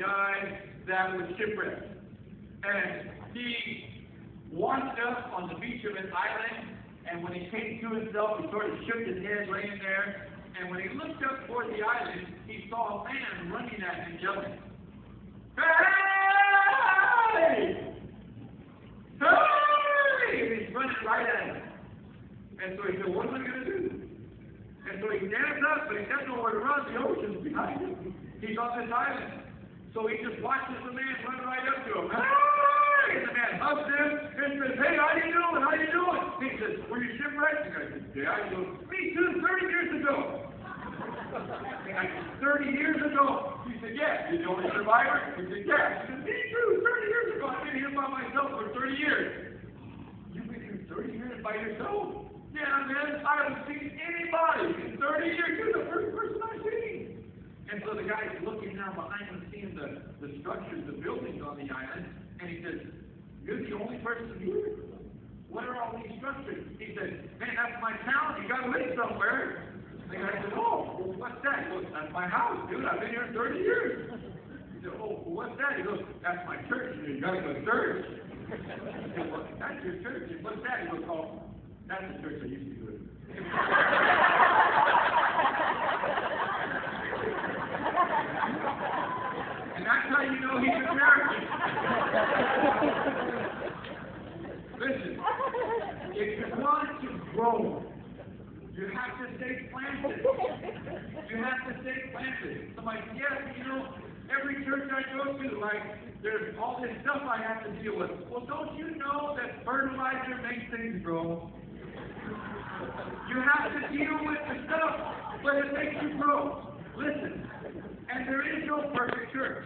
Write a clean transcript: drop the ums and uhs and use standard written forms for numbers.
guy that was shipwrecked. And he washed up on the beach of an island, and when he came to himself, he sort of shook his head laying there, and when he looked up toward the island, he saw a man running at him yelling, "Hey! Hey!" And he's running right at him. And so he said, "What am I going to do?" And so he stands up, but he doesn't know where to run. The ocean's behind him. He's on this island. So he just watches the man run right up to him. "Hey!" And the man hugs him and says, "Hey, how you doing? How you doing?" He says, "Were you shipwrecked?" The guy says, "Yeah." He goes, "Me too, 30 years ago." The guy says, 30 years ago? He said, "Yeah." "You're the only survivor?" He said, "Yeah." He said, "Me too, 30 years ago. I've been here by myself for 30 years. "You've been here 30 years by yourself?" "Yeah, man, I haven't seen anybody in 30 years. You're the first person I've seen." And so the guy's looking down behind him, seeing the structures, the buildings on the island, and he says, "You're the only person here? What are all these structures?" He says, "Man, that's my town. You got to live somewhere." The guy says, "Oh, well, what's that?" He goes, "That's my house, dude. I've been here 30 years. He said, "Oh, well, what's that?" He goes, "That's my church. You got to go to church." He said, "Well, that's your church. And what's that?" He goes, "Oh, that's the church I used to go to." And that's how you know he's American. Listen, if you want to grow, you have to stay planted. You have to stay planted. Somebody says, "Yeah, you know, every church I go to, like, there's all this stuff I have to deal with." Well, don't you know that fertilizer makes things grow? You have to deal with the stuff, but it makes you grow. Listen, and there is no perfect church.